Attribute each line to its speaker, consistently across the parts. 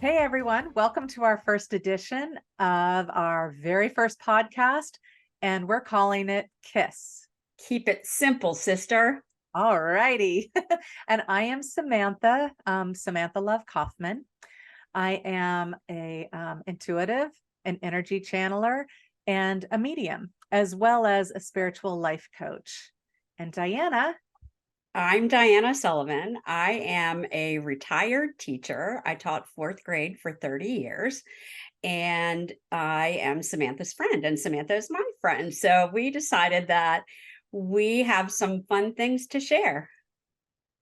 Speaker 1: Hey everyone, welcome to our first edition of our very first podcast, and we're calling it KISS.
Speaker 2: Keep it simple, sister.
Speaker 1: All righty. And I am Samantha, Samantha Love Kaufman. I am a intuitive, an energy channeler, and a medium, as well as a spiritual life coach. And Diana.
Speaker 2: I'm Diana Sullivan. I am a retired teacher. I taught fourth grade for 30 years, and I am Samantha's friend, and Samantha is my friend. So we decided that we have some fun things to share.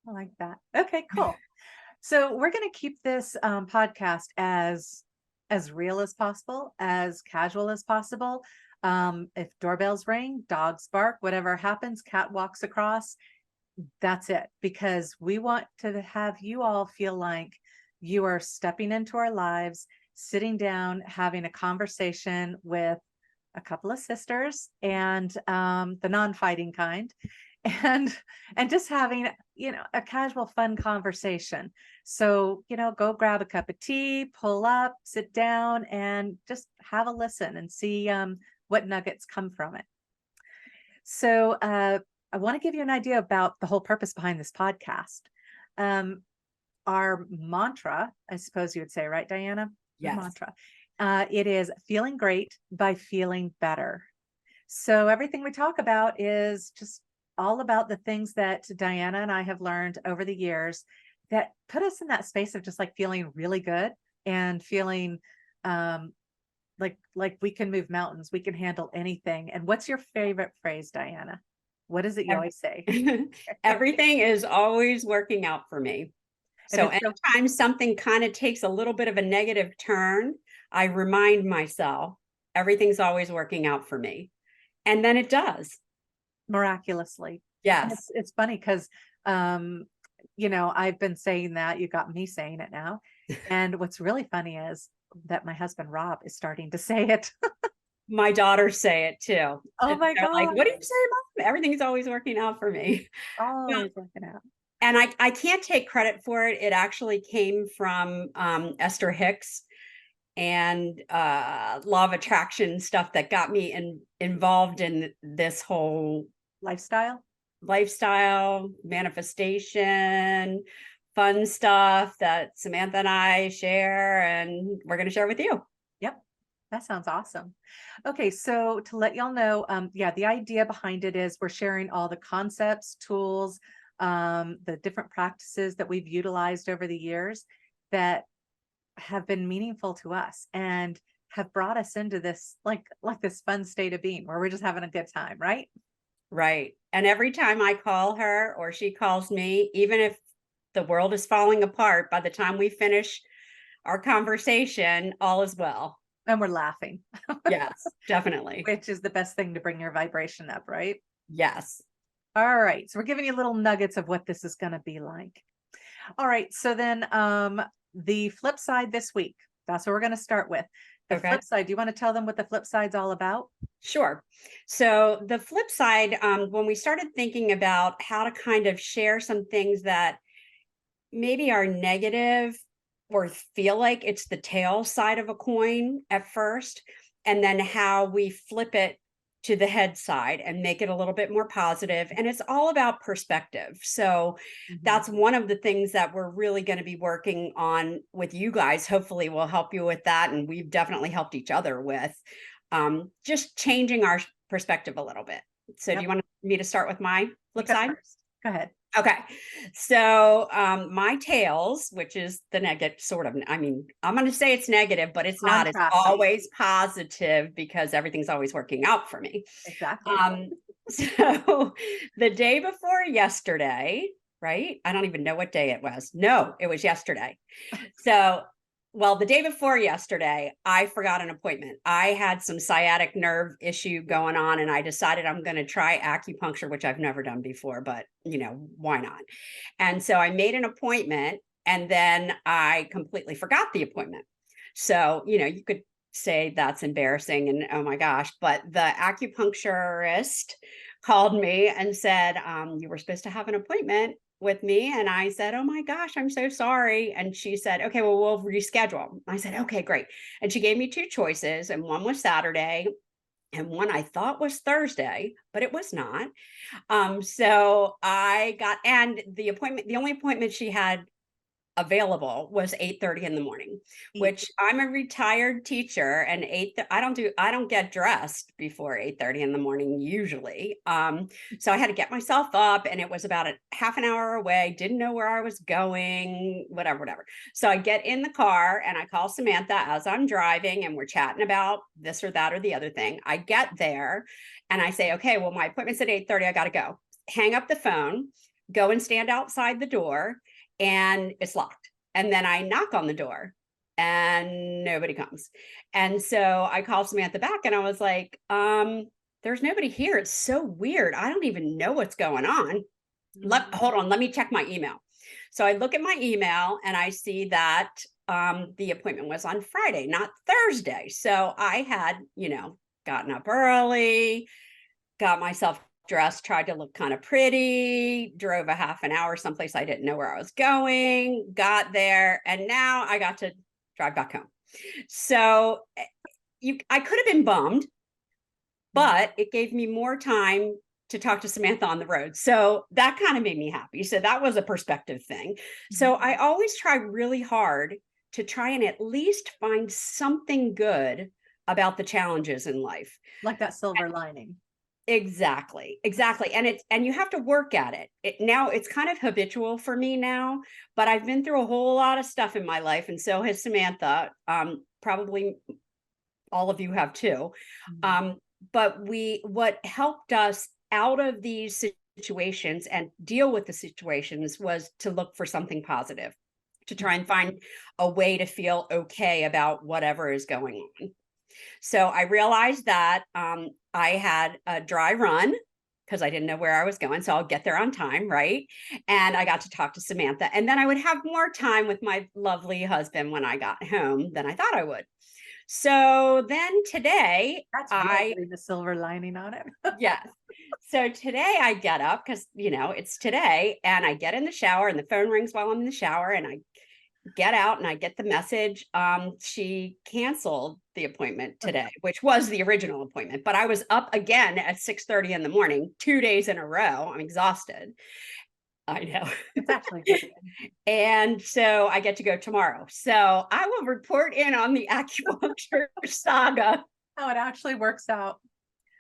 Speaker 1: I like that. Okay, cool. So we're going to keep this podcast as real as possible, as casual as possible. If doorbells ring, dogs bark, whatever happens, cat walks across, that's it. Because we want to have you all feel like you are stepping into our lives, sitting down, having a conversation with a couple of sisters and the non-fighting kind, and just having a casual fun conversation. So go grab a cup of tea, pull up, sit down, and just have a listen and see what nuggets come from it. So I want to give you an idea about the whole purpose behind this podcast. Our mantra, I suppose you would say, right, Diana?
Speaker 2: Yes.
Speaker 1: Mantra. It is feeling great by feeling better. So everything we talk about is just all about the things that Diana and I have learned over the years that put us in that space of just like feeling really good and feeling like we can move mountains, we can handle anything. And what's your favorite phrase, Diana? What is it you always say?
Speaker 2: Everything is always working out for me. So
Speaker 1: So
Speaker 2: anytime something kind of takes a little bit of a negative turn, I remind myself everything's always working out for me. And then it does.
Speaker 1: miraculously. And
Speaker 2: Yes.
Speaker 1: it's funny because I've been saying that, you got me saying it now. And what's really funny is that my husband Rob is starting to say it.
Speaker 2: My daughters say it too.
Speaker 1: Oh
Speaker 2: And
Speaker 1: my
Speaker 2: they're like,
Speaker 1: God.
Speaker 2: what do you say, Mom? Everything's always working out for me.
Speaker 1: Always working out.
Speaker 2: And I can't take credit for it. It actually came from Esther Hicks and law of attraction stuff that got me involved in this whole lifestyle, manifestation, fun stuff that Samantha and I share, and we're going to share with you.
Speaker 1: Yep. That sounds awesome. Okay, so to let y'all know, the idea behind it is we're sharing all the concepts, tools, the different practices that we've utilized over the years that have been meaningful to us and have brought us into this like this fun state of being where we're just having a good time, right?
Speaker 2: Right. And every time I call her or she calls me, even if the world is falling apart, by the time we finish our conversation, all is well.
Speaker 1: And we're laughing,
Speaker 2: Yes, definitely.
Speaker 1: which is the best thing to bring your vibration up, right?
Speaker 2: Yes.
Speaker 1: All right. So we're giving you little nuggets of what this is going to be like. All right. So then the flip side this week, that's what we're going to start with. The
Speaker 2: Okay.
Speaker 1: flip side, do you want to tell them what the flip side's all about?
Speaker 2: Sure. So the flip side, when we started thinking about how to kind of share some things that maybe are negative or feel like it's the tail side of a coin at first, and then how we flip it to the head side and make it a little bit more positive. And it's all about perspective. So that's one of the things that we're really going to be working on with you guys. Hopefully we'll help you with that. And we've definitely helped each other with just changing our perspective a little bit. So
Speaker 1: Yep.
Speaker 2: do you want me to start with my flip side?
Speaker 1: First. Go ahead.
Speaker 2: Okay. So my tails, which is the negative sort of, I mean, I'm going to say it's negative, but it's not. It's always positive because everything's always working out for me.
Speaker 1: Exactly.
Speaker 2: So the day before yesterday, right? I don't even know what day it was. No, it was yesterday. So well, the day before yesterday, I forgot an appointment. I had some sciatic nerve issue going on, and I decided I'm going to try acupuncture, which I've never done before, but why not? And so I made an appointment, and then I completely forgot the appointment. So, you could say that's embarrassing and oh my gosh, but the acupuncturist called me and said, you were supposed to have an appointment with me. And I said, oh my gosh, I'm so sorry. And she said, okay, well, we'll reschedule. I said, okay, great. And she gave me two choices, and one was Saturday and one I thought was Thursday, but it was not. So I got, and the only appointment she had available was 8:30 in the morning, which I'm a retired teacher, and I don't get dressed before 8:30 in the morning usually. So I had to get myself up, and it was about a half an hour away, didn't know where I was going, whatever. So I get in the car and I call Samantha as I'm driving, and we're chatting about this or that or the other thing. I get there and I say, okay, well, my appointment's at 8:30, I gotta go. Hang up the phone, go and stand outside the door, and it's locked. And then I knock on the door and nobody comes. And so I called Samantha back and I was like, there's nobody here. It's so weird. I don't even know what's going on. Hold on, let me check my email. So I look at my email and I see that the appointment was on Friday, not Thursday. So I had, gotten up early, got myself dressed, tried to look kind of pretty, drove a half an hour someplace I didn't know where I was going, got there, and now I got to drive back home. So I could have been bummed, but it gave me more time to talk to Samantha on the road. So that kind of made me happy. So that was a perspective thing. So I always try really hard to try and at least find something good about the challenges in life.
Speaker 1: Like that silver lining.
Speaker 2: Exactly. And you have to work at it. Now it's kind of habitual for me now, but I've been through a whole lot of stuff in my life, and so has Samantha. Probably all of you have too. But what helped us out of these situations and deal with the situations was to look for something positive, to try and find a way to feel okay about whatever is going on. So I realized that I had a dry run because I didn't know where I was going. So I'll get there on time, right? And I got to talk to Samantha. And then I would have more time with my lovely husband when I got home than I thought I would. So then today,
Speaker 1: That's really the silver lining on it.
Speaker 2: yes. So today I get up because, it's today, and I get in the shower and the phone rings while I'm in the shower, and I get out and I get the message. She canceled the appointment today, which was the original appointment, but I was up again at 6:30 in the morning, 2 days in a row. I'm exhausted. I know.
Speaker 1: It's actually good.
Speaker 2: And so I get to go tomorrow. So I will report in on the acupuncture saga.
Speaker 1: How it actually works out.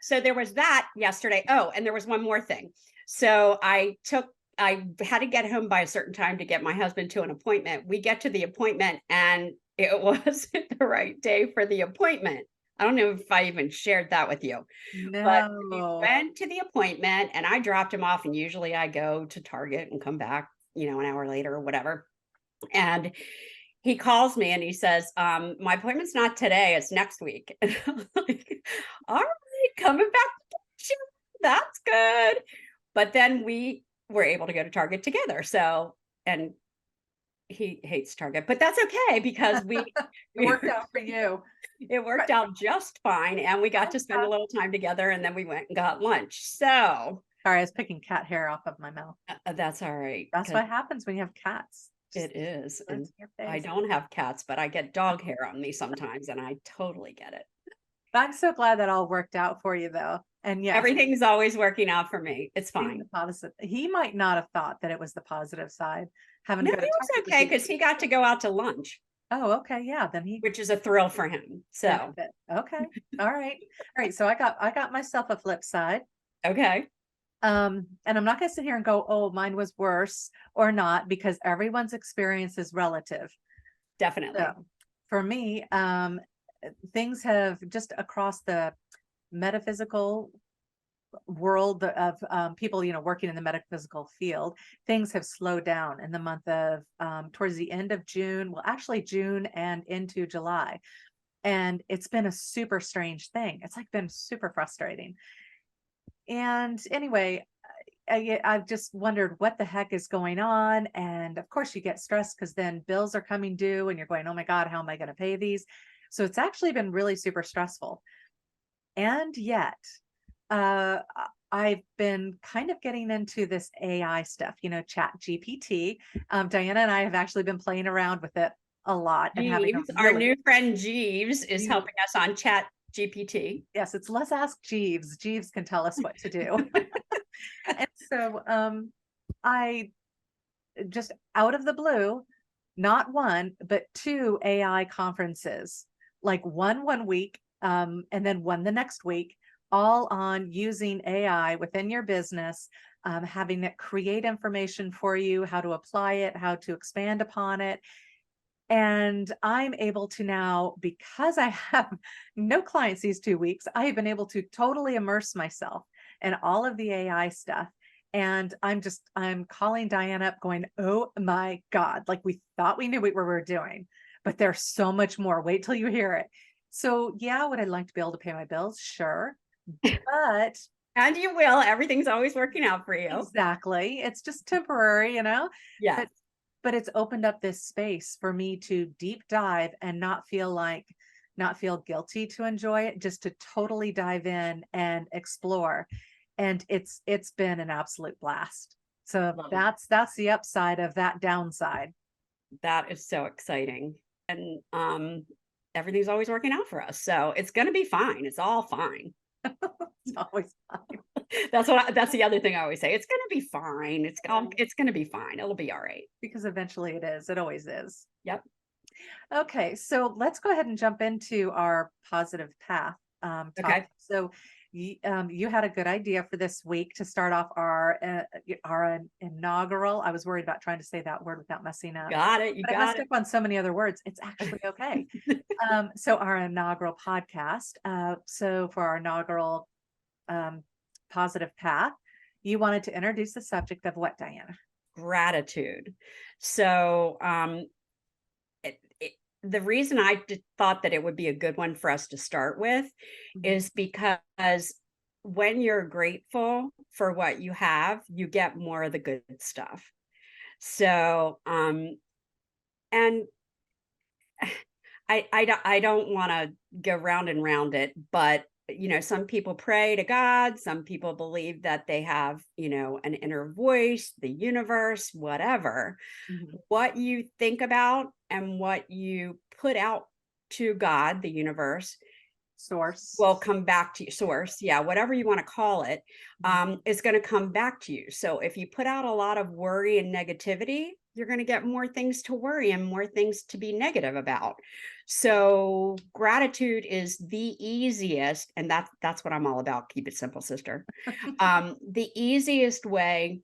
Speaker 2: So there was that yesterday. Oh, and there was one more thing. So I had to get home by a certain time to get my husband to an appointment. We get to the appointment and it wasn't the right day for the appointment. I don't know if I even shared that with you.
Speaker 1: No.
Speaker 2: But we went to the appointment and I dropped him off, and usually I go to Target and come back, an hour later or whatever. And he calls me and he says, my appointment's not today, it's next week. And I'm like, all right, coming back. That's good. But then we were able to go to Target together. So, and he hates Target, but that's okay because
Speaker 1: it worked out for you.
Speaker 2: It worked out just fine. And we got to spend a little time together, and then we went and got lunch. So
Speaker 1: sorry, I was picking cat hair off of my mouth.
Speaker 2: That's all right.
Speaker 1: That's what happens when you have cats.
Speaker 2: It is. And I don't have cats, but I get dog hair on me sometimes, and I totally get it.
Speaker 1: I'm so glad that all worked out for you, though. And yeah,
Speaker 2: everything's always working out for me. It's fine.
Speaker 1: He might not have thought that it was the positive side.
Speaker 2: No, it was okay because he got to go out to lunch.
Speaker 1: Oh, okay. Yeah. Then
Speaker 2: which is a thrill for him. So
Speaker 1: okay. All right. So I got myself a Flipside.
Speaker 2: Okay.
Speaker 1: And I'm not gonna sit here and go, oh, mine was worse or not, because everyone's experience is relative.
Speaker 2: Definitely.
Speaker 1: So for me, things have just across the metaphysical world of people, working in the metaphysical field, things have slowed down in the month of towards the end of June. Well, actually June and into July. And it's been a super strange thing. It's like been super frustrating. And anyway, I've just wondered what the heck is going on. And of course you get stressed because then bills are coming due and you're going, oh my God, how am I going to pay these? So it's actually been really super stressful. And yet, I I've been kind of getting into this AI stuff, Chat GPT. Diana and I have actually been playing around with it a lot and having a
Speaker 2: Jeeves, our
Speaker 1: really,
Speaker 2: new friend Jeeves is
Speaker 1: Jeeves-
Speaker 2: helping us on Chat GPT.
Speaker 1: yes, it's let's ask Jeeves. Jeeves can tell us what to do. And so I just out of the blue, not one, but two AI conferences, like one week, and then one the next week, all on using AI within your business, having it create information for you, how to apply it, how to expand upon it. And I'm able to now, because I have no clients these 2 weeks, I have been able to totally immerse myself in all of the AI stuff. And I'm calling Diana up going, oh my God, like we thought we knew what we were doing, but there's so much more. Wait till you hear it. So yeah, would I like to be able to pay my bills? Sure. But
Speaker 2: And you will. Everything's always working out for you.
Speaker 1: exactly. It's just temporary,
Speaker 2: Yeah.
Speaker 1: but it's opened up this space for me to deep dive and not feel guilty to enjoy it, just to totally dive in and explore. And it's been an absolute blast. So
Speaker 2: Love it.
Speaker 1: that's the upside of that downside.
Speaker 2: That is so exciting. And everything's always working out for us. So it's going to be fine. It's all fine.
Speaker 1: It's always fun.
Speaker 2: That's the other thing I always say. It's going to be fine. It's going to be fine. It'll be all right.
Speaker 1: Because eventually it is. It always is.
Speaker 2: Yep.
Speaker 1: Okay, so let's go ahead and jump into our positive path topic.
Speaker 2: Okay.
Speaker 1: So you had a good idea for this week to start off our inaugural. I was worried about trying to say that word without messing up,
Speaker 2: Got it. You
Speaker 1: but I messed
Speaker 2: got
Speaker 1: up on so many other words. It's actually okay. So our inaugural podcast. So for our inaugural positive path, you wanted to introduce the subject of what, Diana?
Speaker 2: Gratitude. So the reason I thought that it would be a good one for us to start with is because when you're grateful for what you have, you get more of the good stuff. So, and I don't want to go round and round it, but some people pray to God, some people believe that they have, an inner voice, the universe, whatever.
Speaker 1: Mm-hmm.
Speaker 2: What you think about and what you put out to God, the universe,
Speaker 1: Source.
Speaker 2: will come back to you. Source, yeah, whatever you want to call it, is going to come back to you. So if you put out a lot of worry and negativity, you're going to get more things to worry and more things to be negative about. So gratitude is the easiest, and that's what I'm all about. Keep it simple, sister. The easiest way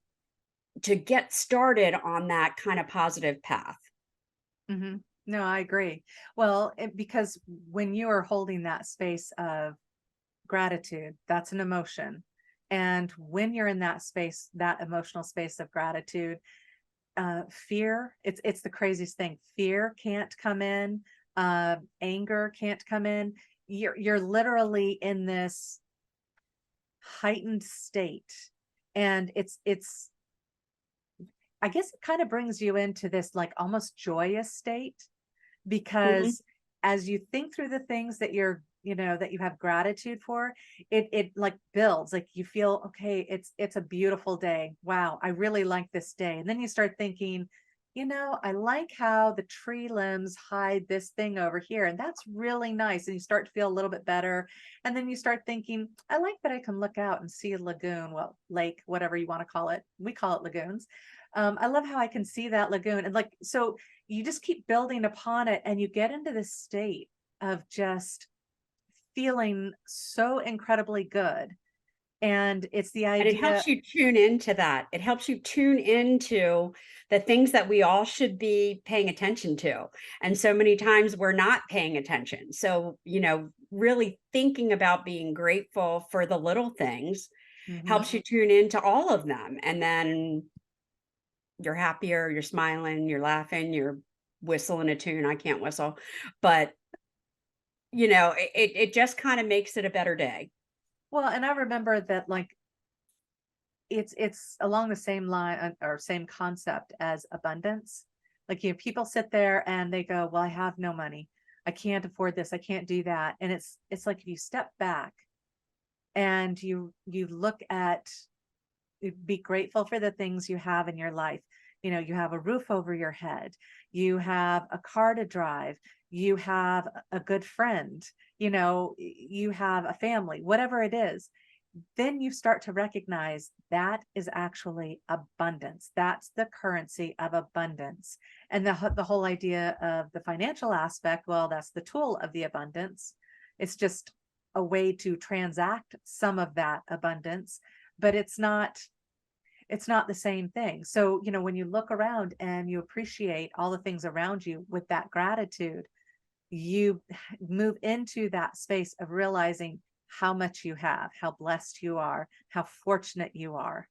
Speaker 2: to get started on that kind of positive path.
Speaker 1: Mm-hmm. No, I agree. Well, because when you are holding that space of gratitude, that's an emotion. And when you're in that space, that emotional space of gratitude, fear, it's the craziest thing. Fear can't come in, anger can't come in. You're literally in this heightened state. And it's I guess it kind of brings you into this like almost joyous state,
Speaker 2: Mhm.
Speaker 1: because as you think through the things that that you have gratitude for, it like builds, like you feel, okay, it's a beautiful day. Wow, I really like this day. And then you start thinking, I like how the tree limbs hide this thing over here, and that's really nice. And you start to feel a little bit better. And then you start thinking, I like that I can look out and see a lagoon, well, lake, whatever you want to call it. We call it lagoons. I love how I can see that lagoon. And like, so you just keep building upon it, and you get into this state of just feeling so incredibly good. And it's the
Speaker 2: And it
Speaker 1: idea.
Speaker 2: helps you tune into that. It helps you tune into the things that we all should be paying attention to. And so many times we're not paying attention. So, really thinking about being grateful for the little things
Speaker 1: Mhm.
Speaker 2: helps you tune into all of them. And then you're happier, you're smiling, you're laughing, you're whistling a tune. I can't whistle, but it just kind of makes it a better day.
Speaker 1: Well, and I remember that, like, it's along the same line, or same concept as abundance. Like, people sit there and they go, well, I have no money, I can't afford this, I can't do that. And it's like, if you step back and you look at, be grateful for the things you have in your life. You know, you have a roof over your head, you have a car to drive, you have a good friend, you know, you have a family, whatever it is. Then you start to recognize that is actually abundance. That's the currency of abundance. And the whole idea of the financial aspect, well, that's the tool of the abundance. It's just a way to transact some of that abundance, but it's not the same thing. So, you know, when you look around and you appreciate all the things around you with that gratitude, you move into that space of realizing how much you have, how blessed you are, how fortunate you are.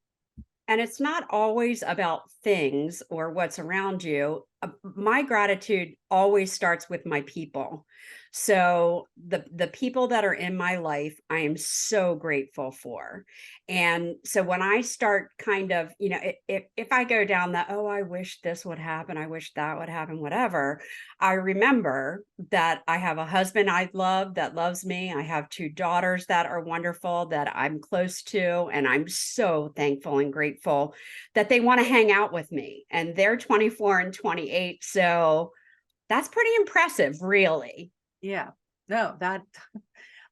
Speaker 2: And it's not always about things or what's around you. My gratitude always starts with my people. So the people that are in my life, I am so grateful for. And so when I start kind of, you know, if I go down the, oh, I wish this would happen, I wish that would happen, whatever, I remember that I have a husband I love that loves me. I have two daughters that are wonderful that I'm close to. And I'm so thankful and grateful that they want to hang out with me. And they're 24 and 28. So that's pretty impressive, really.
Speaker 1: Yeah. No, that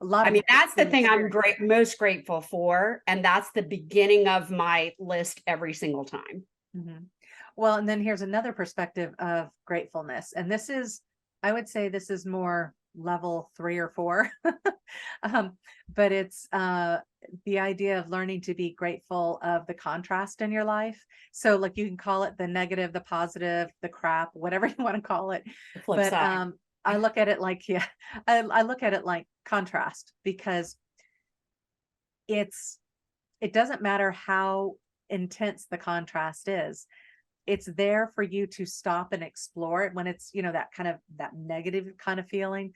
Speaker 1: a lot
Speaker 2: I
Speaker 1: of
Speaker 2: mean,
Speaker 1: gifts
Speaker 2: that's the
Speaker 1: and
Speaker 2: thing I'm
Speaker 1: experience.
Speaker 2: most grateful for. And that's the beginning of my list every single time.
Speaker 1: Mhm. Well, and then here's another perspective of gratefulness. And this is, I would say this is more level 3 or 4. um, but it's the idea of learning to be grateful of the contrast in your life. So like you can call it the negative, the positive, the crap, whatever you want to call it.
Speaker 2: The flip
Speaker 1: But
Speaker 2: side.
Speaker 1: I look at it like, yeah, I look at it like contrast, because it's it doesn't matter how intense the contrast is. It's there for you to stop and explore it when it's, you know, that kind of that negative kind of feeling.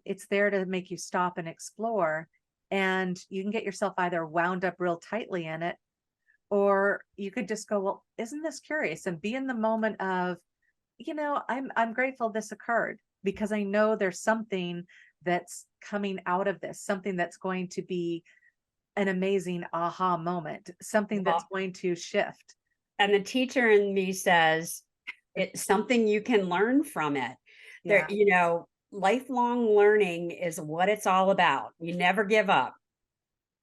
Speaker 1: It's there to make you stop and explore. And you can get yourself either wound up real tightly in it, or you could just go, well, isn't this curious? And be in the moment of, you know, I'm grateful this occurred, because I know there's something that's coming out of this, something that's going to be an amazing aha moment, something that's
Speaker 2: Well,
Speaker 1: going to shift.
Speaker 2: and the teacher in me says it's something you can learn from it. There,
Speaker 1: Yeah.
Speaker 2: you know, lifelong learning is what it's all about. You never give up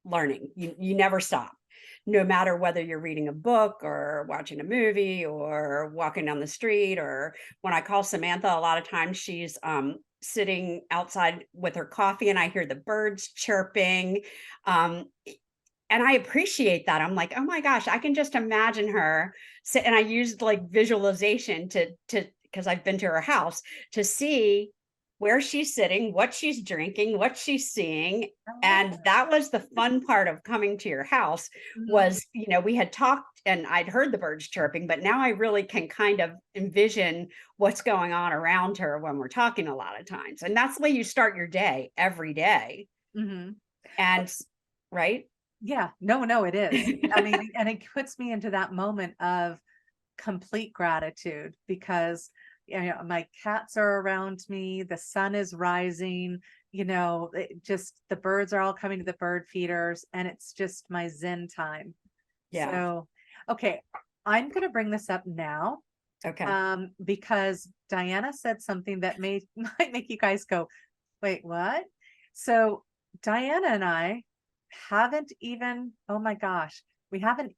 Speaker 2: learning. You never stop. No matter whether you're reading a book or watching a movie or walking down the street, or when I call Samantha, a lot of times she's sitting outside with her coffee and I hear the birds chirping. Um, and I appreciate that. I'm like, oh my gosh, I can just imagine her sit, and I used like visualization to because I've been to her house to see where she's sitting, what she's drinking, what she's seeing. And that was the fun part of coming to your house
Speaker 1: Mhm.
Speaker 2: was, you know, we had talked and I'd heard the birds chirping, but now I really can kind of envision what's going on around her when we're talking a lot of times. And that's the way you start your day every day.
Speaker 1: Mhm.
Speaker 2: And right.
Speaker 1: Yeah, no, no, it is. I mean, and it puts me into that moment of complete gratitude, because you know, my cats are around me, the sun is rising, you know, just the birds are all coming to the bird feeders, and it's just my zen time.
Speaker 2: Yeah.
Speaker 1: So, okay, I'm going to bring this up now,
Speaker 2: Okay.
Speaker 1: because Diana said something that may might make you guys go, wait, what? So Diana and I haven't even, oh my gosh, we haven't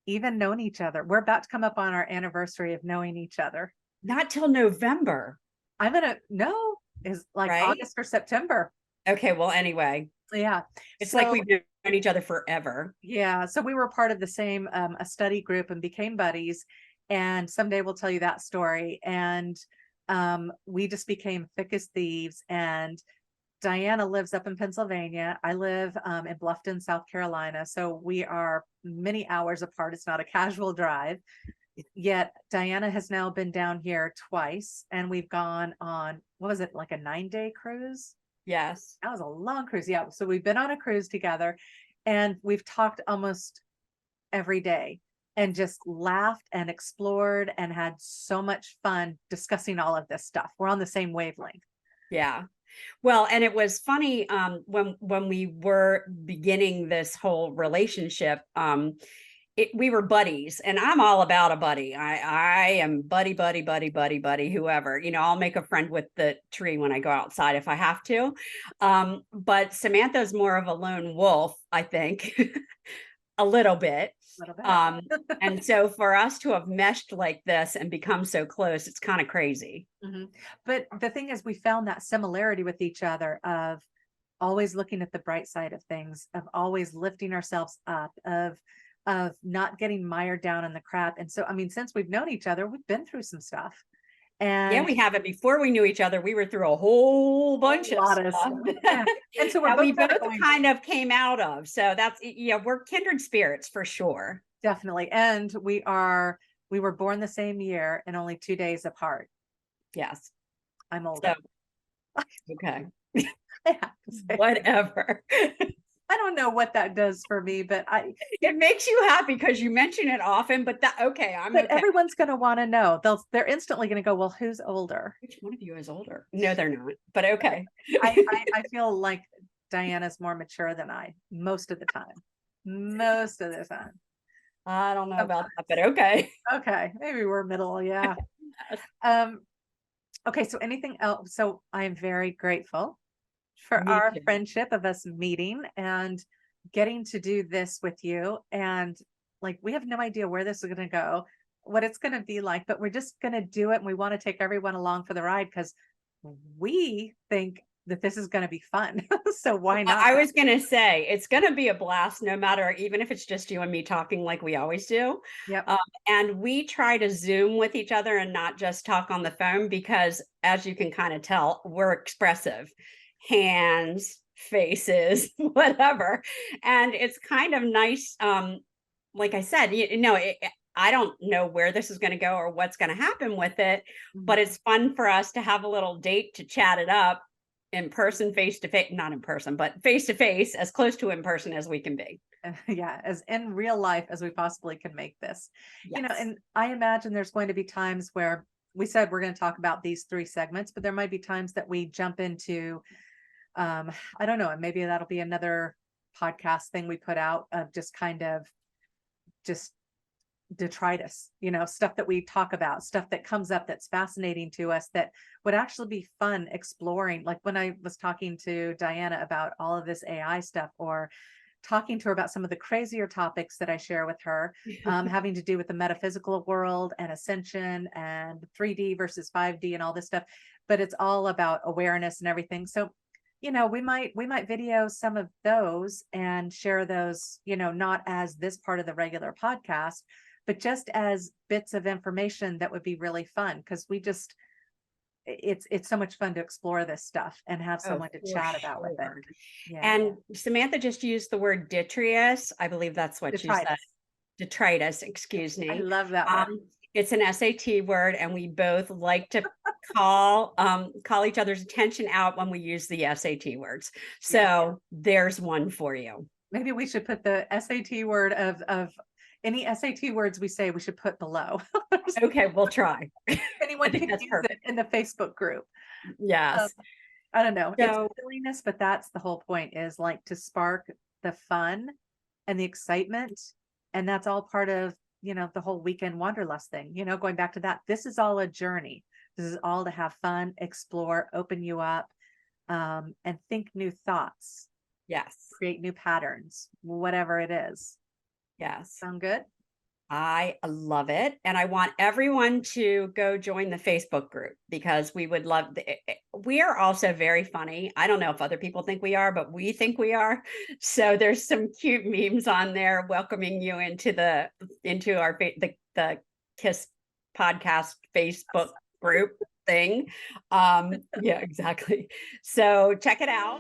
Speaker 1: even known each other. We're about to come up on our anniversary of knowing each other.
Speaker 2: Not till November,
Speaker 1: I'm gonna no, is like
Speaker 2: right?
Speaker 1: August or September.
Speaker 2: Okay, well, anyway,
Speaker 1: Yeah.
Speaker 2: it's like
Speaker 1: So
Speaker 2: we've known each other forever.
Speaker 1: yeah, so we were part of the same a study group and became buddies. And someday we'll tell you that story. And we just became thick as thieves. And Diana lives up in Pennsylvania. I live in Bluffton, South Carolina. So we are many hours apart. It's not a casual drive. Yet Diana has now been down here twice, and we've gone on, what was it, like a 9-day cruise?
Speaker 2: Yes.
Speaker 1: That was a long cruise. Yeah. So we've been on a cruise together, and we've talked almost every day and just laughed and explored and had so much fun discussing all of this stuff. We're on the same wavelength.
Speaker 2: Yeah. Well, and it was funny when we were beginning this whole relationship. We were buddies, and I'm all about a buddy. I am buddy, whoever. I'll make a friend with the tree when I go outside if I have to. But Samantha's more of a lone wolf, I think, a little bit.
Speaker 1: A little bit.
Speaker 2: And so for us to have meshed like this and become so close, it's kind of crazy.
Speaker 1: But the thing is, we found that similarity with each other of always looking at the bright side of things, of always lifting ourselves up, of not getting mired down in the crap. And so, I mean, since we've known each other, we've been through some stuff. And
Speaker 2: yeah, we haven't. Before we knew each other, we were through a whole bunch of stuff.
Speaker 1: Yeah. And so
Speaker 2: we both kind of came out of. So that's, we're kindred spirits for sure.
Speaker 1: Definitely. And we were born the same year and only 2 days apart.
Speaker 2: Yes.
Speaker 1: I'm older.
Speaker 2: So, okay.
Speaker 1: Whatever. I don't know what that does for me, but
Speaker 2: it makes you happy because you mention it often, but okay.
Speaker 1: Everyone's going to want to know. They're instantly going to go, well, who's older?
Speaker 2: Which one of you is older? No, they're not, but okay.
Speaker 1: I feel like Diana's more mature than I most of the time.
Speaker 2: I don't know about that, but okay.
Speaker 1: Okay. Maybe we're middle. Yeah. Okay. So anything else? So I am very grateful for our friendship of us meeting and getting to do this with you. And like, we have no idea where this is going to go, what it's going to be like, but we're just going to do it. And we want to take everyone along for the ride because we think that this is going to be fun. So why not?
Speaker 2: I was going to say, it's going to be a blast, no matter, even if it's just you and me talking like we always do.
Speaker 1: Yep.
Speaker 2: And we try to Zoom with each other and not just talk on the phone because, as you can kind of tell, we're expressive. Hands, faces, whatever. And it's kind of nice. Like I said, I don't know where this is going to go or what's going to happen with it, but it's fun for us to have a little date to chat it up in person, face to face, not in person, but face to face, as close to in person as we can be.
Speaker 1: Yeah, as in real life as we possibly can make this.
Speaker 2: Yes.
Speaker 1: And I imagine there's going to be times where we said we're going to talk about these 3 segments, but there might be times that we jump into I don't know, and maybe that'll be another podcast thing we put out of just kind of just detritus, stuff that we talk about, stuff that comes up that's fascinating to us that would actually be fun exploring. Like when I was talking to Diana about all of this AI stuff, or talking to her about some of the crazier topics that I share with her, having to do with the metaphysical world and ascension and 3D versus 5D and all this stuff, but it's all about awareness and everything. So we might video some of those and share those, not as this part of the regular podcast, but just as bits of information that would be really fun because it's so much fun to explore this stuff and have someone to chat about with it.
Speaker 2: Yeah. And Samantha just used the word detritus. I believe that's what you said. Detritus, excuse me.
Speaker 1: I love that one.
Speaker 2: It's an SAT word, and we both like to call each other's attention out when we use the SAT words. So there's one for you.
Speaker 1: Maybe we should put the SAT word of any SAT words we say we should put below.
Speaker 2: Okay, we'll try.
Speaker 1: Anyone can use it in the Facebook group.
Speaker 2: Yes.
Speaker 1: I don't know. It's silliness, but that's the whole point, is like to spark the fun and the excitement. And that's all part of the whole weekend Wanderlust thing, going back to that. This is all a journey. This is all to have fun, explore, open you up, and think new thoughts.
Speaker 2: Yes.
Speaker 1: Create new patterns, whatever it is.
Speaker 2: Yes.
Speaker 1: Sound good?
Speaker 2: I love it. And I want everyone to go join the Facebook group because we would love we are also very funny. I don't know if other people think we are, but we think we are. So there's some cute memes on there welcoming you into our the KISS podcast Facebook group thing. Yeah, exactly. So check it out.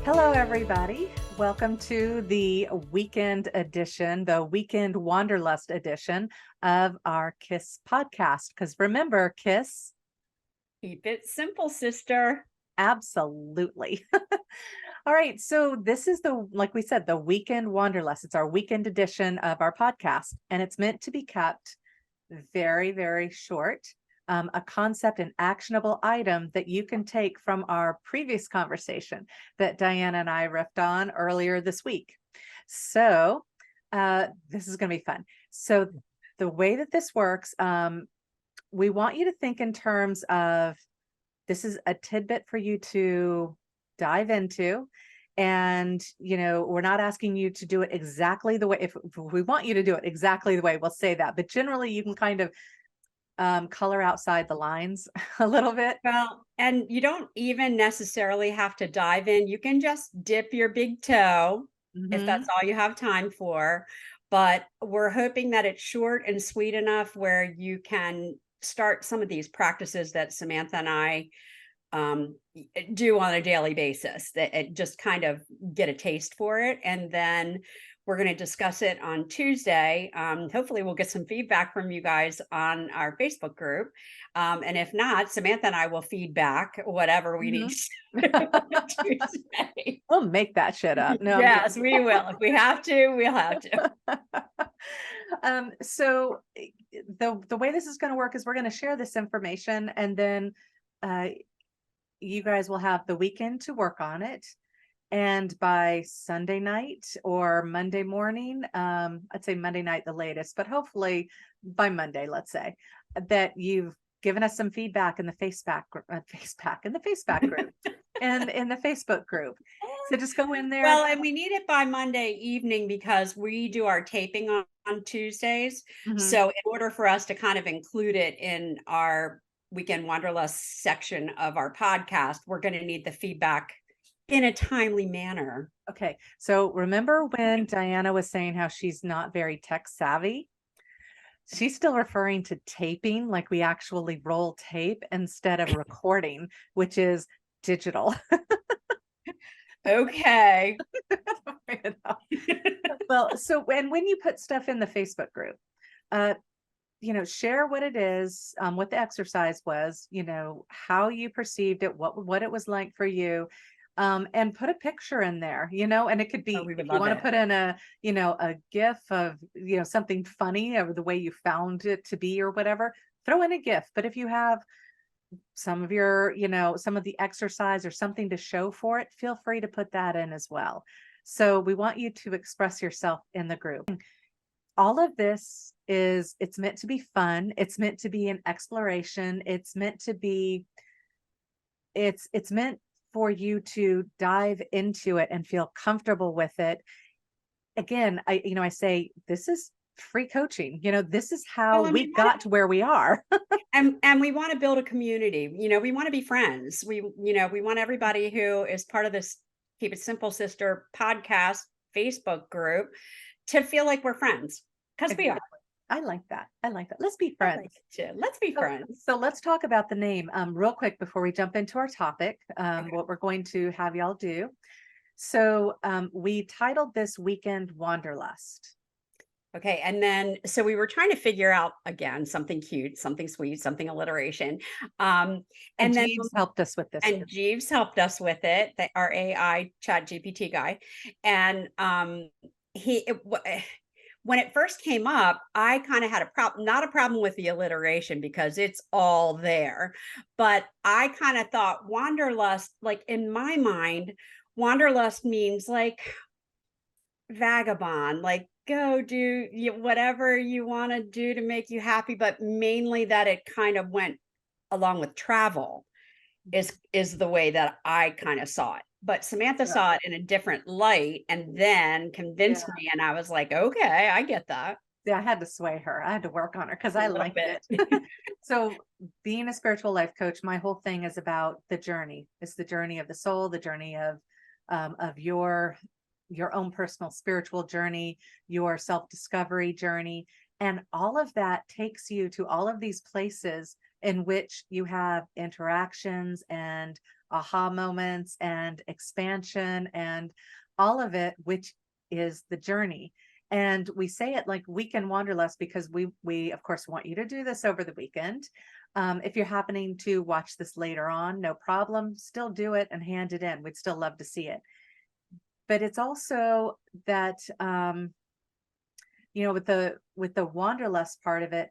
Speaker 1: Hello, everybody. Welcome to the weekend edition, the weekend Wanderlust edition of our KISS podcast. Because remember, KISS,
Speaker 2: keep it simple, sister.
Speaker 1: Absolutely. All right. So this is like we said, the weekend wanderlust. It's our weekend edition of our podcast, and it's meant to be kept very, very short. A concept, an actionable item that you can take from our previous conversation that Diana and I riffed on earlier this week. So this is going to be fun. So the way that this works, we want you to think in terms of, this is a tidbit for you to dive into. And, we're not asking you to do it exactly the way, if we want you to do it exactly the way, we'll say that. But generally, you can kind of color outside the lines a little bit.
Speaker 2: Well, and you don't even necessarily have to dive in. You can just dip your big toe if that's
Speaker 1: Mhm.
Speaker 2: all you have time for. But we're hoping that it's short and sweet enough where you can start some of these practices that Samantha and I do on a daily basis, that it just kind of get a taste for it. And then we're going to discuss it on Tuesday. Hopefully we'll get some feedback from you guys on our Facebook group. And if not, Samantha and I will feedback whatever we need
Speaker 1: Mhm.
Speaker 2: to say on Tuesday.
Speaker 1: We'll make that shit up. No, I'm
Speaker 2: Yes, we will. If we have to, we'll have to.
Speaker 1: so the way this is going to work is we're going to share this information, and then uh, you guys will have the weekend to work on it. And by Sunday night or Monday morning, I'd say Monday night the latest, but hopefully by Monday, let's say, that you've given us some feedback in the in the Facebook group and in the Facebook group. So just go in there.
Speaker 2: Well, and we need it by Monday evening because we do our taping on Tuesdays.
Speaker 1: Mhm.
Speaker 2: So in order for us to kind of include it in our Weekend Wanderlust section of our podcast, we're going to need the feedback in a timely manner.
Speaker 1: Okay. So remember when Diana was saying how she's not very tech savvy? She's still referring to taping, like we actually roll tape instead of recording, which is digital.
Speaker 2: Okay.
Speaker 1: Well, so when you put stuff in the Facebook group, uh, share what it is, what the exercise was, how you perceived it, what it was like for you, and put a picture in there, and it could
Speaker 2: Oh,
Speaker 1: be,
Speaker 2: we would
Speaker 1: if you
Speaker 2: love
Speaker 1: want to
Speaker 2: it.
Speaker 1: put in a GIF of, something funny or the way you found it to be or whatever, throw in a GIF. But if you have some of your, some of the exercise or something to show for it, feel free to put that in as well. So we want you to express yourself in the group. All of this it's meant to be fun. It's meant to be an exploration. It's meant for you to dive into it and feel comfortable with it. Again, I say this is free coaching. This is how
Speaker 2: Well, and
Speaker 1: we
Speaker 2: we want
Speaker 1: got to where we are.
Speaker 2: and we want to build a community. We want to be friends. We want everybody who is part of this Keep It Simple Sister podcast Facebook group to feel like we're friends, because we are.
Speaker 1: Exactly. I like that. I like that. Let's be
Speaker 2: I
Speaker 1: friends.
Speaker 2: like it too. Let's be
Speaker 1: So,
Speaker 2: friends.
Speaker 1: so let's talk about the name real quick before we jump into our topic,
Speaker 2: Okay.
Speaker 1: what we're going to have y'all do. So we titled this Weekend Wanderlust.
Speaker 2: Okay. And then, so we were trying to figure out again something cute, something sweet, something alliteration.
Speaker 1: And
Speaker 2: And then,
Speaker 1: Jeeves helped us with this.
Speaker 2: and Jeeves helped us with it, our AI chat GPT guy. And when it first came up, I kind of had a problem, not a problem with the alliteration because it's all there. But I kind of thought Wanderlust, like in my mind, Wanderlust means like vagabond, like go do whatever you want to do to make you happy, but mainly that it kind of went along with travel is the way that I kind of saw it. But Samantha
Speaker 1: Yeah.
Speaker 2: saw it in a different light and then
Speaker 1: Yeah.
Speaker 2: convinced me, and I was like, okay, I get that.
Speaker 1: Yeah, I had to sway her. I had to work on her because
Speaker 2: A
Speaker 1: I
Speaker 2: little
Speaker 1: liked
Speaker 2: bit.
Speaker 1: it. So being a spiritual life coach, my whole thing is about the journey. It's the journey of the soul, the journey of your own personal spiritual journey, your self-discovery journey. And all of that takes you to all of these places in which you have interactions and aha moments and expansion and all of it, which is the journey. And we say it like Weekend Wanderlust because we of course want you to do this over the weekend. If you're happening to watch this later on, no problem. Still do it and hand it in. We'd still love to see it. But it's also that, with the wanderlust part of it,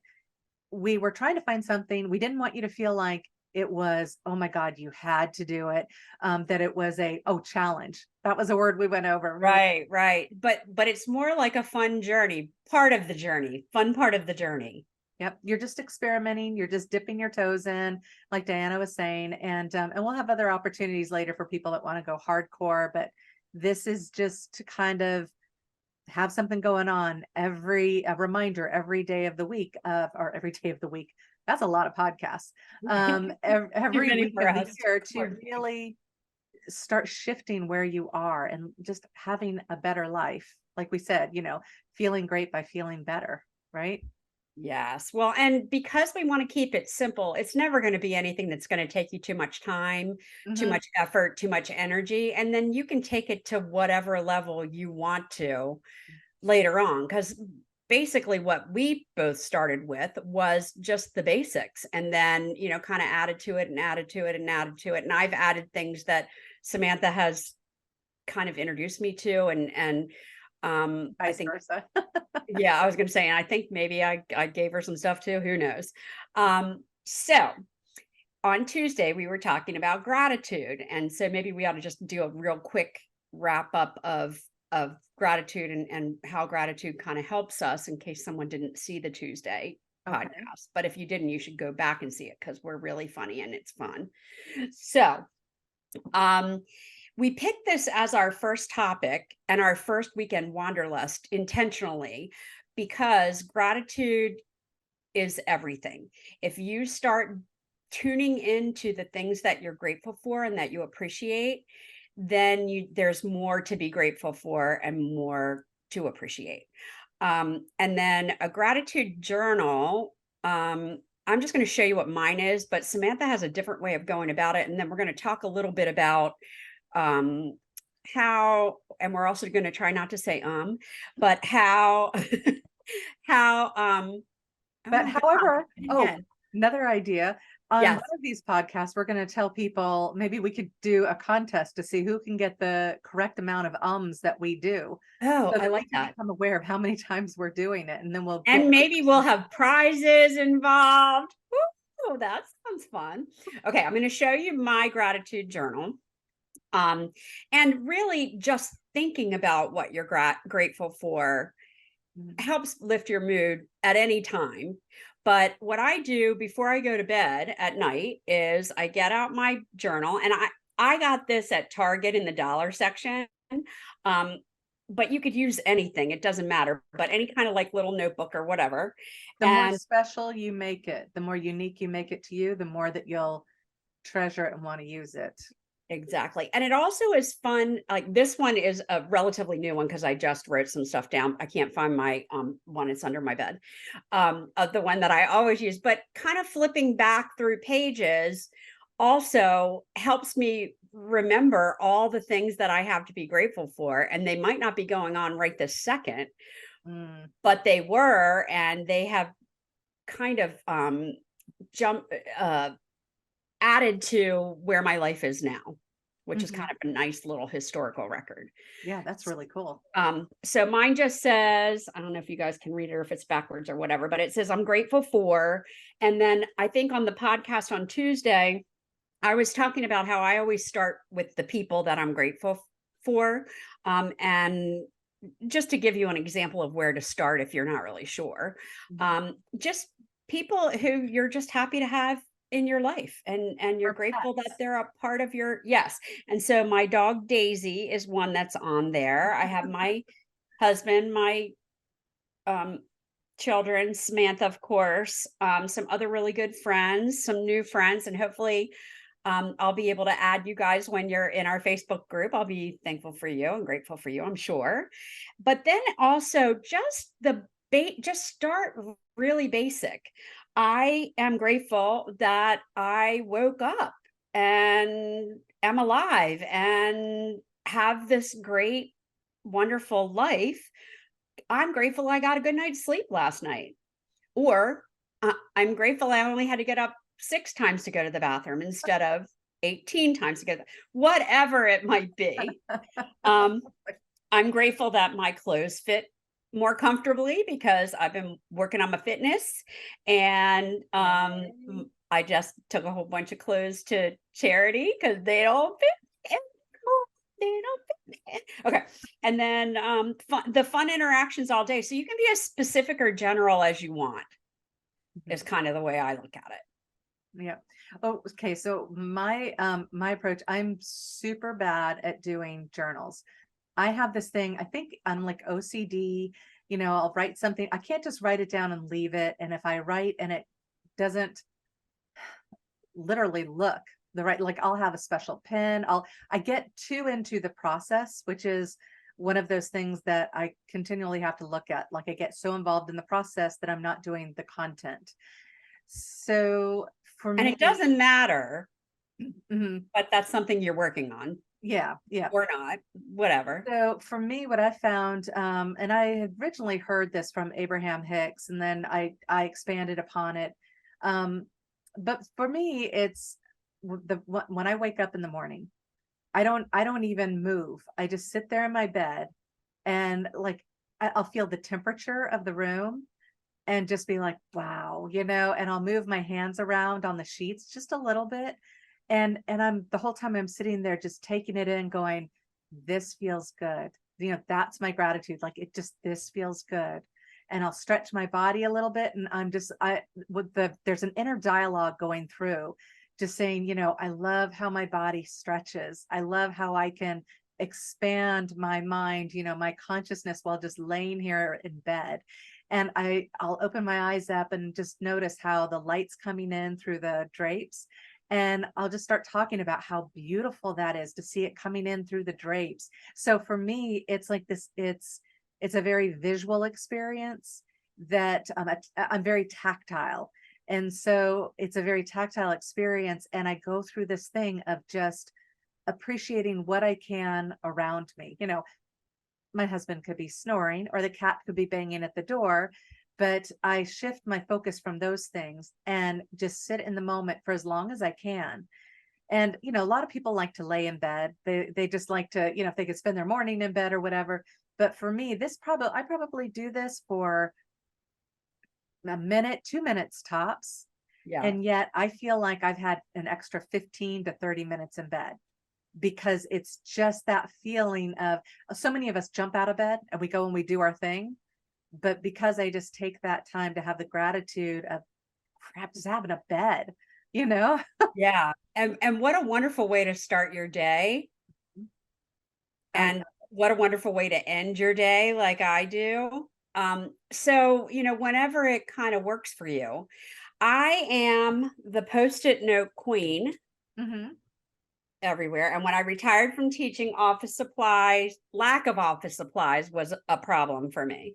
Speaker 1: we were trying to find something. We didn't want you to feel like it was, oh my God, you had to do it. That it was challenge. That was a word we went over. Remember?
Speaker 2: Right. But it's more like a fun journey, part of the journey, fun part of the journey.
Speaker 1: Yep. You're just experimenting. You're just dipping your toes in, like Diana was saying. And we'll have other opportunities later for people that want to go hardcore, but this is just to kind of have something going on a reminder every day of the week or every day of the week. That's a lot of podcasts. Every
Speaker 2: many
Speaker 1: week
Speaker 2: for
Speaker 1: of the
Speaker 2: us.
Speaker 1: year to really start shifting where you are and just having a better life. Like we said, feeling great by feeling better, right?
Speaker 2: Yes. Well, and because we want to keep it simple, it's never going to be anything that's going to take you too much time, too
Speaker 1: Mhm.
Speaker 2: much effort, too much energy. And then you can take it to whatever level you want to later on. Because basically, what we both started with was just the basics. And then, kind of added to it and added to it and added to it. And I've added things that Samantha has kind of introduced me to. And I
Speaker 1: Vice
Speaker 2: think
Speaker 1: versa.
Speaker 2: yeah, I was gonna say, and I think maybe I gave her some stuff too, who knows? So on Tuesday, we were talking about gratitude, and so maybe we ought to just do a real quick wrap up of gratitude and how gratitude kind of helps us in case someone didn't see the Tuesday
Speaker 1: Okay.
Speaker 2: podcast. But if you didn't, you should go back and see it because we're really funny and it's fun. So um we picked this as our first topic and our first weekend wanderlust intentionally because gratitude is everything. If you start tuning into the things that you're grateful for and that you appreciate, then there's more to be grateful for and more to appreciate. And then a gratitude journal. I'm just going to show you what mine is, but Samantha has a different way of going about it. And then we're going to talk a little bit about um how, and we're also going to try not to say but how how oh
Speaker 1: But
Speaker 2: my god
Speaker 1: however,
Speaker 2: again.
Speaker 1: another idea. On
Speaker 2: Yes.
Speaker 1: one of these podcasts, we're going to tell people maybe we could do a contest to see who can get the correct amount of ums that we do
Speaker 2: Oh,
Speaker 1: so
Speaker 2: I
Speaker 1: that we
Speaker 2: like
Speaker 1: can
Speaker 2: that.
Speaker 1: become aware of how many times we're doing it. And then we'll get
Speaker 2: And maybe we'll have prizes involved. Oh, that sounds fun. Okay, I'm going to show you my gratitude journal. And really just thinking about what you're grateful for helps lift your mood at any time. But what I do before I go to bed at night is I get out my journal, and I got this at Target in the dollar section. Um, but you could use anything, it doesn't matter, but any kind of like little notebook or whatever.
Speaker 1: the more
Speaker 2: And
Speaker 1: special you make it, the more unique you make it to you, the more that you'll treasure it and want to use it.
Speaker 2: exactly. And it also is fun. Like this one is a relatively new one because I just wrote some stuff down. I can't find my one, it's under my bed. Of the one that I always use, but kind of flipping back through pages also helps me remember all the things that I have to be grateful for. And they might not be going on right this second,
Speaker 1: Mm,
Speaker 2: but they were, and they have kind of jump added to where my life is now, which is
Speaker 1: mhm.
Speaker 2: kind of a nice little historical record.
Speaker 1: Yeah, that's really cool.
Speaker 2: So mine just says, I don't know if you guys can read it or if it's backwards or whatever, but it says, I'm grateful for. And then I think on the podcast on Tuesday, I was talking about how I always start with the people that I'm grateful for. And just to give you an example of where to start if you're not really sure,
Speaker 1: Mhm.
Speaker 2: just people who you're just happy to have in your life, and you're
Speaker 1: For
Speaker 2: grateful that
Speaker 1: pets.
Speaker 2: they're a part of your, yes. And so my dog Daisy is one that's on there. I have my husband, my um children, Samantha, of course, some other really good friends, some new friends, and hopefully I'll be able to add you guys when you're in our Facebook group. I'll be thankful for you and grateful for you, I'm sure. But then also just just start really basic. I am grateful that I woke up and am alive and have this great, wonderful life. I'm grateful I got a good night's sleep last night. Or I'm grateful I only had to get up 6 times to go to the bathroom instead of 18 times to go, whatever it might be. Um, I'm grateful that my clothes fit more comfortably because I've been working on my fitness, and
Speaker 1: Yay.
Speaker 2: I just took a whole bunch of clothes to charity because they don't fit. They don't fit. Okay, and then the fun interactions all day. So you can be as specific or general as you want.
Speaker 1: Mhm.
Speaker 2: Is kind of the way I look at it.
Speaker 1: Yeah. Oh, okay. So my approach, I'm super bad at doing journals. I have this thing, I think I'm like OCD, I'll write something. I can't just write it down and leave it. And if I write and it doesn't literally look the right, like I'll have a special pen. I get too into the process, which is one of those things that I continually have to look at. Like I get so involved in the process that I'm not doing the content. So for
Speaker 2: And
Speaker 1: me,
Speaker 2: it doesn't matter,
Speaker 1: mhm,
Speaker 2: but that's something you're working on
Speaker 1: yeah, yeah.
Speaker 2: or not, whatever.
Speaker 1: So for me, what I found, and I had originally heard this from Abraham Hicks, and then I expanded upon it. Um, but for me, it's when I wake up in the morning, I don't even move. I just sit there in my bed, and like I'll feel the temperature of the room, and just be like, wow, and I'll move my hands around on the sheets just a little bit. And I'm the whole time I'm sitting there just taking it in, going, this feels good. That's my gratitude. Like this feels good. And I'll stretch my body a little bit. And there's an inner dialogue going through, just saying, I love how my body stretches. I love how I can expand my mind, my consciousness while just laying here in bed. And I'll open my eyes up and just notice how the light's coming in through the drapes, and I'll just start talking about how beautiful that is to see it coming in through the drapes. So for me, it's like this, it's a very visual experience that I'm very tactile. And so it's a very tactile experience. And I go through this thing of just appreciating what I can around me. My husband could be snoring or the cat could be banging at the door, but I shift my focus from those things and just sit in the moment for as long as I can. And a lot of people like to lay in bed. They just like to, if they could spend their morning in bed or whatever. But for me, I probably do this for a minute, 2 minutes tops.
Speaker 2: Yeah.
Speaker 1: And yet I feel like I've had an extra 15 to 30 minutes in bed, because it's just that feeling of, so many of us jump out of bed and we go and we do our thing. But because I just take that time to have the gratitude of, crap, just having a bed, you know?
Speaker 2: Yeah. And what a wonderful way to start your day.
Speaker 1: I
Speaker 2: And what a wonderful way to end your day like I do. So, whenever it kind of works for you, I am the post-it note queen
Speaker 1: mhm.
Speaker 2: everywhere. And when I retired from teaching, office supplies, lack of office supplies was a problem for me.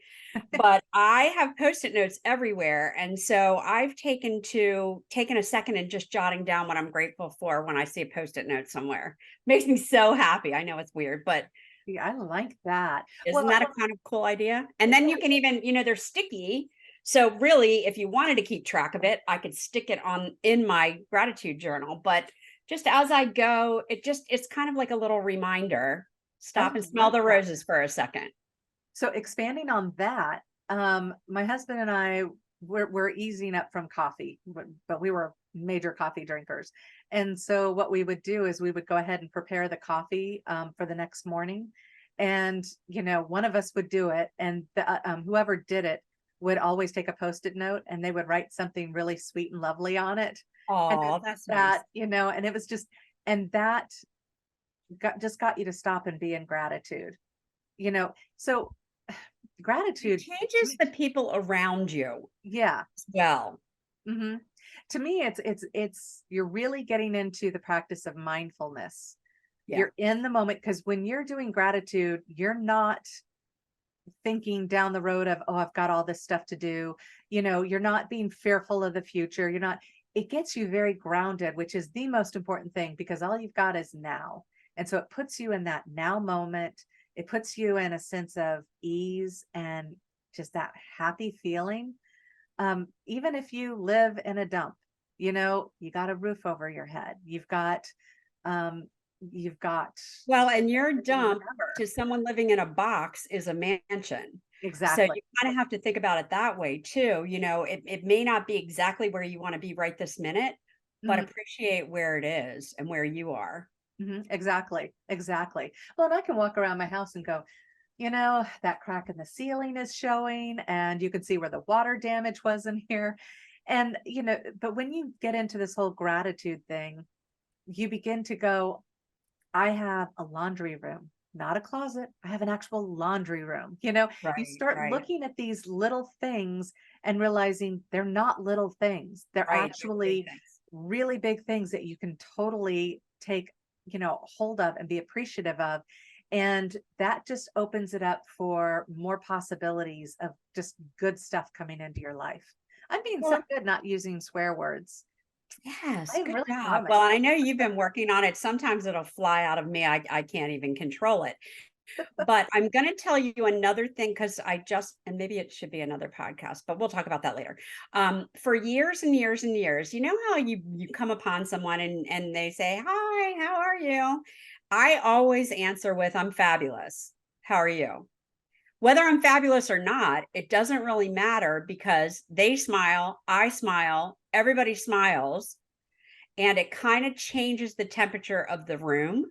Speaker 2: But I have post-it notes everywhere. And so I've taken a second and just jotting down what I'm grateful for when I see a post-it note somewhere. Makes me so happy. I know it's weird, but
Speaker 1: Yeah, I like that.
Speaker 2: isn't
Speaker 1: Well,
Speaker 2: that a kind of cool idea? And then you can even, they're sticky. So really, if you wanted to keep track of it, I could stick it on in my gratitude journal. But just as I go, it's kind of like a little reminder.
Speaker 1: I
Speaker 2: Stop and smell
Speaker 1: love
Speaker 2: the
Speaker 1: that.
Speaker 2: roses for a second.
Speaker 1: So expanding on that, my husband and I we're easing up from coffee, but we were major coffee drinkers. And so what we would do is we would go ahead and prepare the coffee for the next morning. And one of us would do it, and whoever did it would always take a post-it note, and they would write something really sweet and lovely on it. And then
Speaker 2: Oh, that's nice.
Speaker 1: that, and it was just, and that got you to stop and be in gratitude. So
Speaker 2: It
Speaker 1: gratitude to
Speaker 2: changes
Speaker 1: me,
Speaker 2: the people around you
Speaker 1: yeah.
Speaker 2: as well.
Speaker 1: Hmm. To me, it's you're really getting into the practice of mindfulness.
Speaker 2: Yeah.
Speaker 1: You're in the moment, because when you're doing gratitude, you're not thinking down the road of, oh, I've got all this stuff to do. You're not being fearful of the future. You're not, it gets you very grounded, which is the most important thing, because all you've got is now. And so it puts you in that now moment. It puts you in a sense of ease and just that happy feeling. Even if you live in a dump, you know, you got a roof over your head. You've got
Speaker 2: Well, and your dump
Speaker 1: whatever.
Speaker 2: to someone living in a box is a mansion. So
Speaker 1: Exactly.
Speaker 2: you kind of have to think about it that way too. You know, it may not be exactly where you want to be right this minute, but
Speaker 1: Mhm,
Speaker 2: appreciate where it is and where you are.
Speaker 1: exactly. Exactly. Well, and I can walk around my house and go, you know, that crack in the ceiling is showing, and you can see where the water damage was in here. And, you know, but when you get into this whole gratitude thing, you begin to go, I have a laundry room, not a closet. I have an actual laundry room. You know, you
Speaker 2: Right,
Speaker 1: start
Speaker 2: right,
Speaker 1: looking at these little things and realizing they're not little things. They're
Speaker 2: right. They're big
Speaker 1: actually
Speaker 2: things.
Speaker 1: really big things that you can totally take, you know, hold of and be appreciative of. And that just opens it up for more possibilities of just good stuff coming into your life. I'm being so
Speaker 2: Well,
Speaker 1: good not using swear words.
Speaker 2: yes,
Speaker 1: I'm
Speaker 2: good
Speaker 1: really proud
Speaker 2: job.
Speaker 1: of
Speaker 2: Well,
Speaker 1: myself.
Speaker 2: I know you've been working on it. Sometimes it'll fly out of me. I can't even control it. But I'm going to tell you another thing because and maybe it should be another podcast, but we'll talk about that later. For years and years and years, you know how you come upon someone and they say, "Hi, how are you?" I always answer with, "I'm fabulous. How are you?" Whether I'm fabulous or not, it doesn't really matter because they smile, I smile, everybody smiles, and it kind of changes the temperature of the room.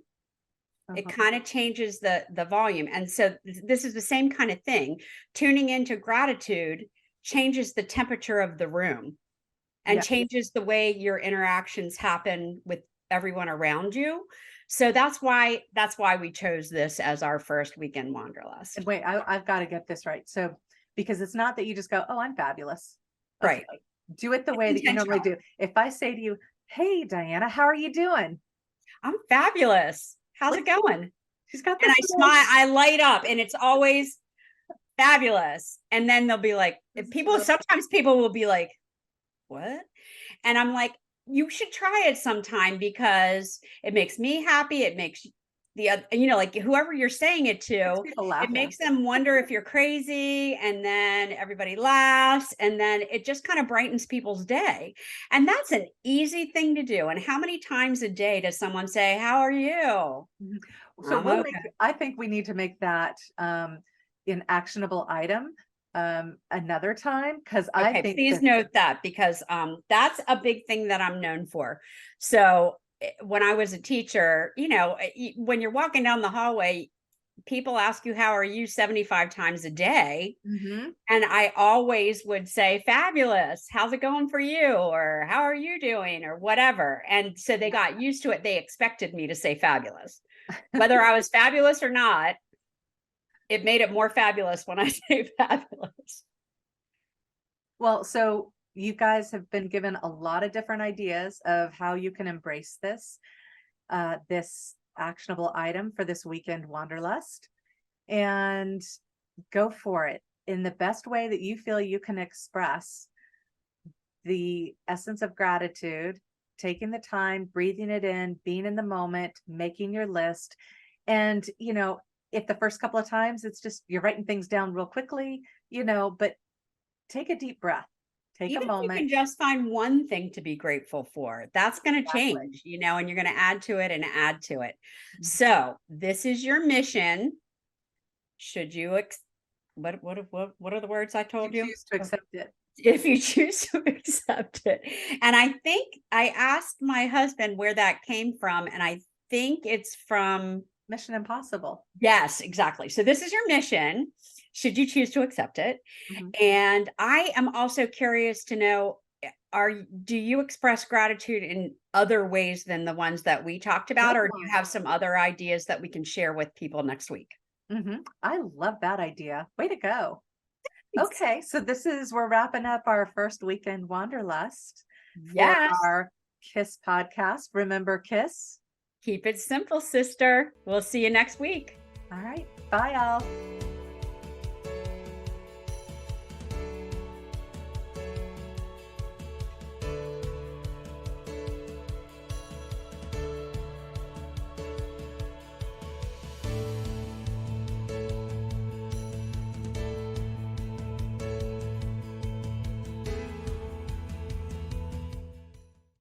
Speaker 2: It
Speaker 1: Uh-huh.
Speaker 2: kind of changes the volume. And so this is the same kind of thing. Tuning into gratitude changes the temperature of the room and
Speaker 1: Yeah.
Speaker 2: changes the way your interactions happen with everyone around you. So that's why we chose this as our first weekend
Speaker 1: And
Speaker 2: wanderlust.
Speaker 1: wait, I've got to get this right. So, because it's not that you just go, oh, I'm fabulous. Okay.
Speaker 2: Right.
Speaker 1: Do it the
Speaker 2: It's
Speaker 1: way that you normally
Speaker 2: intentional.
Speaker 1: do. If I say to you, hey, Diana, how are you doing?
Speaker 2: I'm fabulous. How's
Speaker 1: Look,
Speaker 2: it going?
Speaker 1: she's got
Speaker 2: And
Speaker 1: this
Speaker 2: I
Speaker 1: little,
Speaker 2: smile, I light up, and it's always fabulous. And then they'll be like, if
Speaker 1: this
Speaker 2: people
Speaker 1: little
Speaker 2: sometimes people will be like, what? And I'm like, you should try it sometime because it makes me happy. It makes like whoever you're saying it
Speaker 1: makes
Speaker 2: to,
Speaker 1: people
Speaker 2: it
Speaker 1: laugh at.
Speaker 2: makes them wonder if you're crazy. And then everybody laughs. And then it just kind of brightens people's day. And that's an easy thing to do. And how many times a day does someone say, how are you?
Speaker 1: Mhm. So
Speaker 2: I'm
Speaker 1: we'll
Speaker 2: okay.
Speaker 1: make, I think we need to make that an actionable item another time because I
Speaker 2: Okay,
Speaker 1: think
Speaker 2: please
Speaker 1: that,
Speaker 2: note that because that's a big thing that I'm known for. So when I was a teacher, when you're walking down the hallway, people ask you, how are you 75 times a day?
Speaker 1: Mhm.
Speaker 2: And I always would say, fabulous. How's it going for you? Or how are you doing? Or whatever. And so they got used to it. They expected me to say fabulous. Whether I was fabulous or not, it made it more fabulous when I say fabulous.
Speaker 1: Well, so you guys have been given a lot of different ideas of how you can embrace this actionable item for this weekend wanderlust, and go for it in the best way that you feel you can express the essence of gratitude, taking the time, breathing it in, being in the moment, making your list. And, you know, if the first couple of times it's just you're writing things down real quickly, you know, but take a deep breath, take a
Speaker 2: Even if you
Speaker 1: moment.
Speaker 2: can just find one thing to be grateful for, that's going to
Speaker 1: Exactly.
Speaker 2: change, and you're going to add to it and add to it.
Speaker 1: Mhm.
Speaker 2: So this is your mission. Should you, what are the words I
Speaker 1: You
Speaker 2: told you?
Speaker 1: choose to accept it.
Speaker 2: If you choose to accept it. And I think I asked my husband where that came from. And I think it's from,
Speaker 1: Mission Impossible.
Speaker 2: yes, exactly. So this is your mission. Should you choose to accept it?
Speaker 1: Mhm.
Speaker 2: And I am also curious to know, do you express gratitude in other ways than the ones that we talked about,
Speaker 1: Good
Speaker 2: or do you
Speaker 1: one.
Speaker 2: have some other ideas that we can share with people next week?
Speaker 1: I love that idea. Way to go.
Speaker 2: Thanks.
Speaker 1: Okay, so we're wrapping up our first weekend wanderlust for
Speaker 2: Yes.
Speaker 1: our Kiss podcast. Remember Kiss?
Speaker 2: Keep it simple, sister. We'll see you next week.
Speaker 1: All right. Bye, all.